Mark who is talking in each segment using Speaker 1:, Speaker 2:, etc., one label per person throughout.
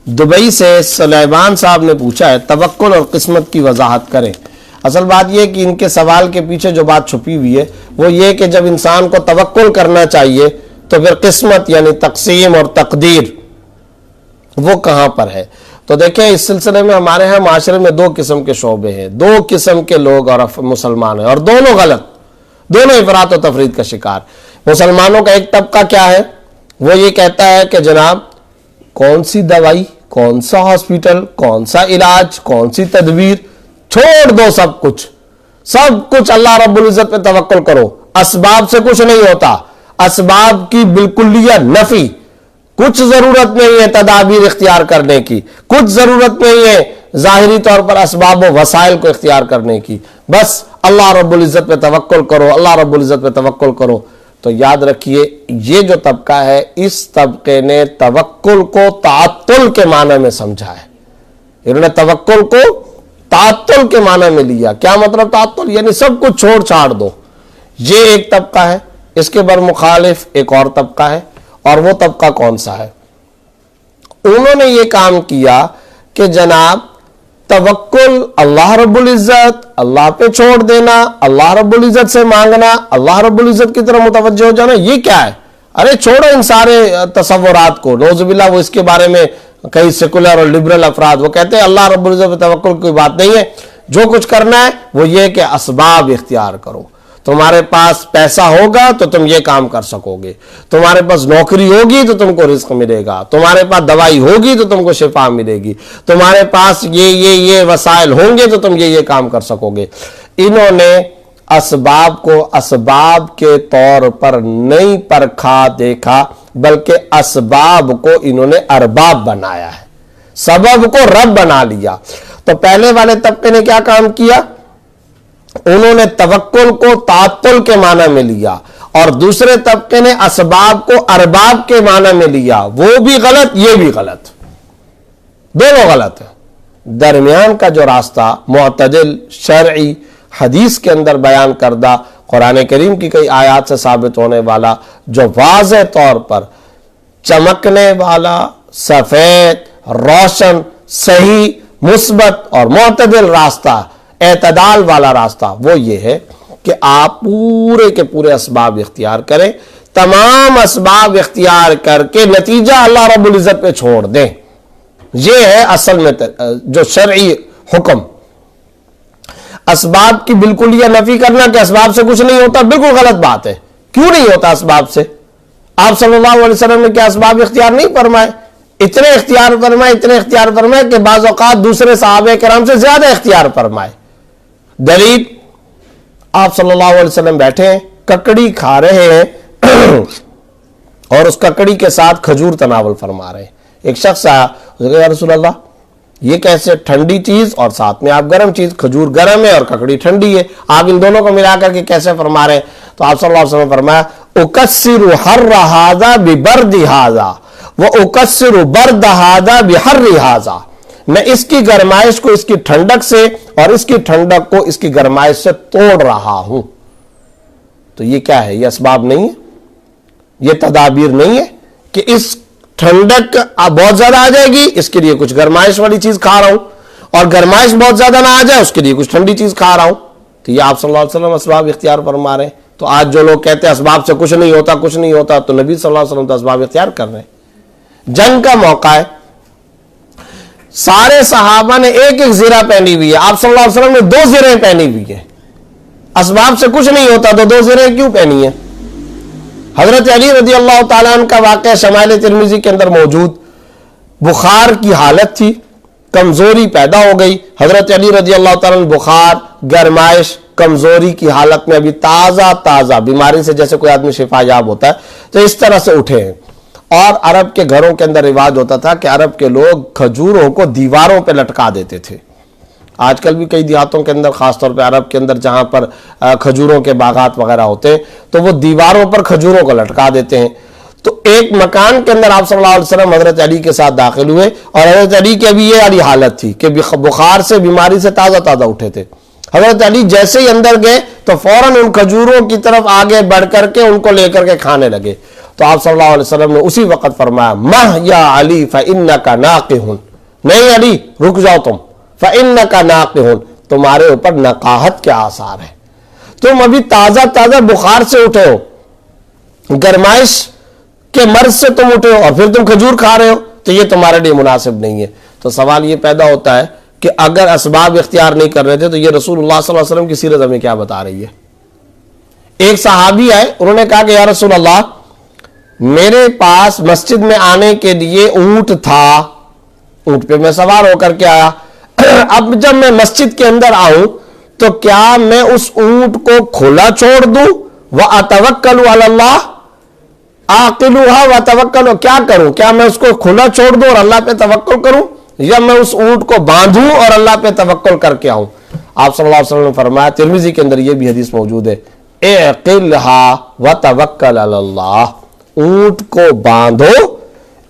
Speaker 1: Dubai سے سلیمان صاحب نے پوچھا ہے توکل اور قسمت کی وضاحت کریں۔ اصل بات یہ کہ ان کے سوال کے پیچھے جو بات چھپی ہوئی ہے وہ یہ کہ جب انسان کو توکل کرنا چاہیے تو پھر قسمت یعنی تقسیم اور تقدیر وہ کہاں پر ہے؟ تو دیکھیں اس سلسلے میں ہمارے ہاں معاشرے میں دو قسم کے شعبے ہیں، دو قسم کے لوگ اور مسلمان ہیں، اور دونوں غلط، دونوں افراط و تفرید کا شکار۔ مسلمانوں کا ایک طبقہ کیا ہے؟ وہ یہ کہتا ہے کہ جناب کون سی دوائی، کون سا ہاسپٹل، کون سا علاج، کون سی تدبیر، چھوڑ دو سب کچھ اللہ رب العزت پہ توکل کرو۔ اسباب سے کچھ نہیں ہوتا، اسباب کی بالکلیہ نفی، کچھ ضرورت نہیں ہے تدابیر اختیار کرنے کی، کچھ ضرورت نہیں ہے ظاہری طور پر اسباب و وسائل کو اختیار کرنے کی، بس اللہ رب العزت پہ توکل کرو، اللہ رب العزت پہ توکل کرو۔ تو یاد رکھیے یہ جو طبقہ ہے اس طبقے نے توکل کو تعطل کے معنی میں سمجھا ہے، انہوں نے توکل کو تعطل کے معنی میں لیا۔ کیا مطلب تعطل؟ یعنی سب کچھ چھوڑ چھاڑ دو۔ یہ ایک طبقہ ہے، اس کے برمخالف ایک اور طبقہ ہے، اور وہ طبقہ کون سا ہے؟ انہوں نے یہ کام کیا کہ جناب توکل اللہ رب العزت، اللہ پہ چھوڑ دینا، اللہ رب العزت سے مانگنا، اللہ رب العزت کی طرف متوجہ ہو جانا، یہ کیا ہے؟ ارے چھوڑو ان سارے تصورات کو، نعوذ باللہ۔ وہ اس کے بارے میں کئی سیکولر اور لبرل افراد وہ کہتے ہیں اللہ رب العزت پہ توکل کوئی بات نہیں ہے، جو کچھ کرنا ہے وہ یہ کہ اسباب اختیار کرو۔ تمہارے پاس پیسہ ہوگا تو تم یہ کام کر سکو گے، تمہارے پاس نوکری ہوگی تو تم کو رزق ملے گا، تمہارے پاس دوائی ہوگی تو تم کو شفا ملے گی، تمہارے پاس یہ وسائل ہوں گے تو تم یہ کام کر سکو گے۔ انہوں نے اسباب کو اسباب کے طور پر نہیں پرکھا دیکھا، بلکہ اسباب کو انہوں نے ارباب بنایا ہے، سبب کو رب بنا لیا۔ تو پہلے والے طبقے نے کیا کام کیا؟ انہوں نے توکل کو تعطل کے معنی میں لیا، اور دوسرے طبقے نے اسباب کو ارباب کے معنی میں لیا۔ وہ بھی غلط، یہ بھی غلط، دونوں غلط ہیں۔ درمیان کا جو راستہ معتدل شرعی حدیث کے اندر بیان کردہ قرآن کریم کی کئی آیات سے ثابت ہونے والا، جو واضح طور پر چمکنے والا، سفید، روشن، صحیح، مثبت اور معتدل راستہ، اعتدال والا راستہ، وہ یہ ہے کہ آپ پورے کے پورے اسباب اختیار کریں، تمام اسباب اختیار کر کے نتیجہ اللہ رب العزت پہ چھوڑ دیں۔ یہ ہے اصل میں جو شرعی حکم۔ اسباب کی بالکل یہ نفی کرنا کہ اسباب سے کچھ نہیں ہوتا، بالکل غلط بات ہے۔ کیوں نہیں ہوتا اسباب سے؟ آپ صلی اللہ علیہ وسلم نے کیا اسباب اختیار نہیں فرمائے؟ اتنے اختیار فرمائے کہ بعض اوقات دوسرے صحابہ کرام سے زیادہ اختیار فرمائے۔ دلیل، آپ صلی اللہ علیہ وسلم بیٹھے ہیں، ککڑی کھا رہے ہیں اور اس ککڑی کے ساتھ کھجور تناول فرما رہے ہیں۔ ایک شخص آیا، اس نے کہا یا رسول اللہ یہ کیسے؟ ٹھنڈی چیز اور ساتھ میں آپ گرم چیز، کھجور گرم ہے اور ککڑی ٹھنڈی ہے، آپ ان دونوں کو ملا کر کے کیسے فرما رہے ہیں؟ تو آپ صلی اللہ علیہ وسلم نے فرمایا اکسر حر ھذا ببرد ھذا واکسر برد ھذا بحر ھذا، میں اس کی گرمائش کو اس کی ٹھنڈک سے اور اس کی ٹھنڈک کو اس کی گرمائش سے توڑ رہا ہوں۔ تو یہ کیا ہے؟ یہ اسباب نہیں ہے، یہ تدابیر نہیں ہے کہ اس ٹھنڈک بہت زیادہ آ جائے گی، اس کے لیے کچھ گرمائش والی چیز کھا رہا ہوں، اور گرمائش بہت زیادہ نہ آ جائے اس کے لیے کچھ ٹھنڈی چیز کھا رہا ہوں۔ تو یہ آپ صلی اللہ علیہ وسلم اسباب اختیار فرما رہے ہیں۔ تو آج جو لوگ کہتے ہیں اسباب سے کچھ نہیں ہوتا، تو نبی صلی اللہ علیہ وسلم تو اسباب اختیار کر رہے ہیں۔ جنگ کا موقع ہے، سارے صحابہ نے ایک زرہ پہنی ہوئی ہے، آپ صلی اللہ علیہ وسلم نے 2 زرہیں پہنی ہوئی ہیں۔ اسباب سے کچھ نہیں ہوتا تو 2 زرہیں کیوں پہنی ہیں؟ حضرت علی رضی اللہ تعالیٰ عنہ کا واقعہ شمائل ترمذی کے اندر موجود، بخار کی حالت تھی، کمزوری پیدا ہو گئی، حضرت علی رضی اللہ تعالیٰ عنہ بخار، گرمائش، کمزوری کی حالت میں ابھی تازہ بیماری سے جیسے کوئی آدمی شفا یاب ہوتا ہے تو اس طرح سے اٹھے ہیں۔ اور عرب کے گھروں کے اندر رواج ہوتا تھا کہ عرب کے لوگ کھجوروں کو دیواروں پہ لٹکا دیتے تھے۔ آج کل بھی کئی دیہاتوں کے اندر، خاص طور پہ عرب کے اندر جہاں پر کھجوروں کے باغات وغیرہ ہوتے ہیں تو وہ دیواروں پر کھجوروں کو لٹکا دیتے ہیں۔ تو ایک مکان کے اندر آپ صلی اللہ علیہ وسلم حضرت علی کے ساتھ داخل ہوئے، اور حضرت علی کی ابھی یہ والی حالت تھی کہ بخار سے، بیماری سے تازہ اٹھے تھے۔ حضرت علی جیسے ہی اندر گئے تو فوراً ان کھجوروں کی طرف آگے بڑھ کر کے ان کو لے کر کے کھانے لگے۔ تو آپ صلی اللہ علیہ وسلم نے اسی وقت فرمایا مہ یا علی فإنک ناقح، نہیں علی رک جاؤ تم، فإنک ناقح، تمہارے اوپر نقاہت کے آثار ہیں، تم ابھی تازہ بخار سے اٹھے ہو، گرمائش کے مرض سے تم اٹھے ہو اور پھر تم کھجور کھا رہے ہو، تو یہ تمہارے لیے مناسب نہیں ہے۔ تو سوال یہ پیدا ہوتا ہے کہ اگر اسباب اختیار نہیں کر رہے تھے تو یہ رسول اللہ صلی اللہ علیہ وسلم کی سیرت ہمیں کیا بتا رہی ہے؟ ایک صحابی آئے، انہوں نے کہا کہ یا رسول اللہ میرے پاس مسجد میں آنے کے لیے اونٹ تھا، اونٹ پہ میں سوار ہو کر کے آیا، اب جب میں مسجد کے اندر آؤں تو کیا میں اس اونٹ کو کھلا چھوڑ دوں وَأَتَوَكَّلُ عَلَى اللَّهِ آقِلُهَا وَتَوَكَّلُ، کیا کروں؟ کیا میں اس کو کھلا چھوڑ دوں اور اللہ پہ توکل کروں، یا میں اس اونٹ کو باندھوں اور اللہ پہ توکل کر کے آؤں؟ آپ صلی اللہ علیہ وسلم نے فرمایا، ترمذی کے اندر یہ بھی حدیث موجود ہے، اعقلها وتوکل علی اللہ، اونٹ کو باندھو،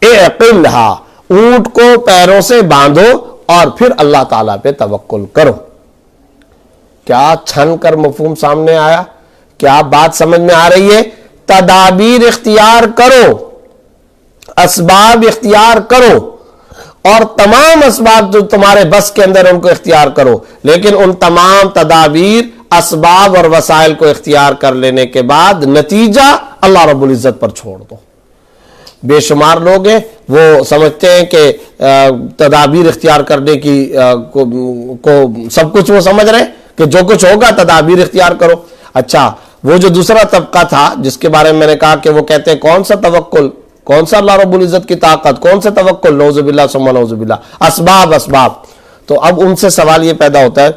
Speaker 1: اعقلها، اونٹ کو پیروں سے باندھو اور پھر اللہ تعالیٰ پہ توکل کرو۔ کیا چھن کر مفہوم سامنے آیا؟ کیا بات سمجھ میں آ رہی ہے؟ تدابیر اختیار کرو، اسباب اختیار کرو، اور تمام اسباب جو تمہارے بس کے اندر ان کو اختیار کرو، لیکن ان تمام تدابیر، اسباب اور وسائل کو اختیار کر لینے کے بعد نتیجہ اللہ رب العزت پر چھوڑ دو۔ بے شمار لوگ ہیں وہ سمجھتے ہیں کہ تدابیر اختیار کرنے کی کو سب کچھ وہ سمجھ رہے کہ جو کچھ ہوگا تدابیر اختیار کرو۔ اچھا، وہ جو دوسرا طبقہ تھا جس کے بارے میں نے کہا کہ وہ کہتے ہیں کون سا توکل، کون سا اللہ رب العزت کی طاقت، کون سے توکل، نعوذ باللہ ثم نعوذ باللہ، اسباب۔ تو اب ان سے سوال یہ پیدا ہوتا ہے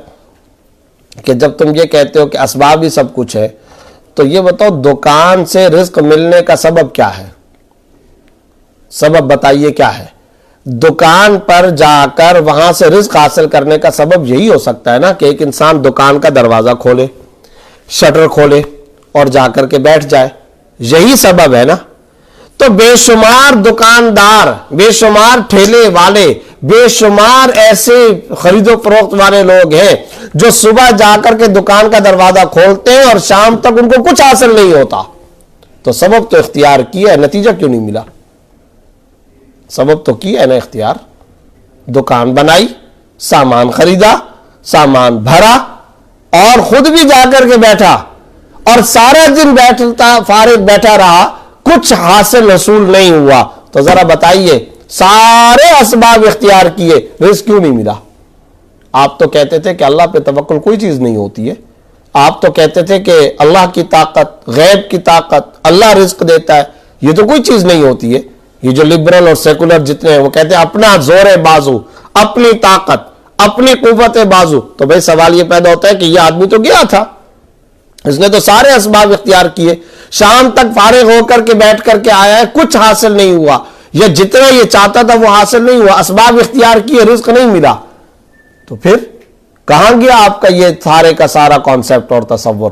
Speaker 1: کہ جب تم یہ کہتے ہو کہ اسباب ہی سب کچھ ہے، تو یہ بتاؤ دکان سے رزق ملنے کا سبب کیا ہے؟ سبب بتائیے کیا ہے؟ دکان پر جا کر وہاں سے رزق حاصل کرنے کا سبب یہی ہو سکتا ہے نا کہ ایک انسان دکان کا دروازہ کھولے، شٹر کھولے اور جا کر کے بیٹھ جائے، یہی سبب ہے نا۔ تو بے شمار دکاندار، بے شمار ٹھیلے والے، بے شمار ایسے خرید و فروخت والے لوگ ہیں جو صبح جا کر کے دکان کا دروازہ کھولتے ہیں اور شام تک ان کو کچھ حاصل نہیں ہوتا۔ تو سبب تو اختیار کیا ہے، نتیجہ کیوں نہیں ملا؟ سبب تو کیا ہے نا اختیار، دکان بنائی، سامان خریدا، سامان بھرا اور خود بھی جا کر کے بیٹھا اور سارا دن فارغ بیٹھا رہا، کچھ حاصل حصول نہیں ہوا۔ تو ذرا بتائیے، سارے اسباب اختیار کیے، رزق کیوں نہیں ملا؟ آپ تو کہتے تھے کہ اللہ پہ توکل کوئی چیز نہیں ہوتی ہے، آپ تو کہتے تھے کہ اللہ کی طاقت، غیب کی طاقت، اللہ رزق دیتا ہے، یہ تو کوئی چیز نہیں ہوتی ہے۔ یہ جو لبرل اور سیکولر جتنے ہیں وہ کہتے ہیں اپنا زور بازو، اپنی طاقت، اپنی قوت بازو۔ تو بھائی سوال یہ پیدا ہوتا ہے کہ یہ آدمی تو گیا تھا، اس نے تو سارے اسباب اختیار کیے، شام تک فارغ ہو کر کے بیٹھ کر کے آیا ہے، کچھ حاصل نہیں ہوا، یا جتنا یہ چاہتا تھا وہ حاصل نہیں ہوا، اسباب اختیار کیے، رزق نہیں ملا۔ تو پھر کہاں گیا آپ کا یہ سارے کا سارا کانسیپٹ اور تصور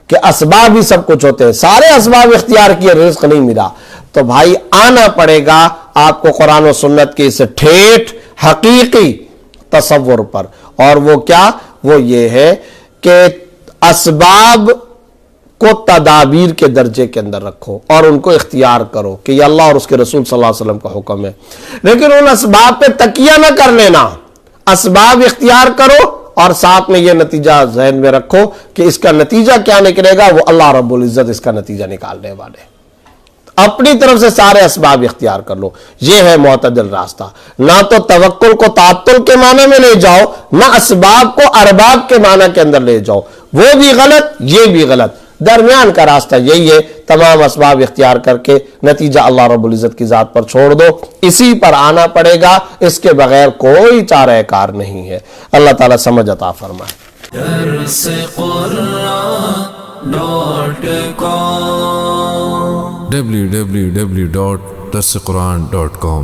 Speaker 1: کہ اسباب ہی سب کچھ ہوتے ہیں؟ سارے اسباب اختیار کیے، رزق نہیں ملا۔ تو بھائی آنا پڑے گا آپ کو قرآن و سنت کے اس ٹھیٹھ حقیقی تصور پر، اور وہ کیا؟ وہ یہ ہے کہ اسباب کو تدابیر کے درجے کے اندر رکھو اور ان کو اختیار کرو کہ یہ اللہ اور اس کے رسول صلی اللہ علیہ وسلم کا حکم ہے، لیکن ان اسباب پہ تکیہ نہ کر لینا، اسباب اختیار کرو اور ساتھ میں یہ نتیجہ ذہن میں رکھو کہ اس کا نتیجہ کیا نکلے گا، وہ اللہ رب العزت اس کا نتیجہ نکالنے والے۔ اپنی طرف سے سارے اسباب اختیار کر لو، یہ ہے معتدل راستہ۔ نہ تو توکل کو تعطل کے معنی میں لے جاؤ، نہ اسباب کو ارباب کے معنی کے اندر لے جاؤ، وہ بھی غلط، یہ بھی غلط، درمیان کا راستہ یہی ہے۔ تمام اسباب اختیار کر کے نتیجہ اللہ رب العزت کی ذات پر چھوڑ دو، اسی پر آنا پڑے گا، اس کے بغیر کوئی چارہ کار نہیں ہے۔ اللہ تعالیٰ سمجھ عطا فرمائے۔
Speaker 2: www.darsequran.com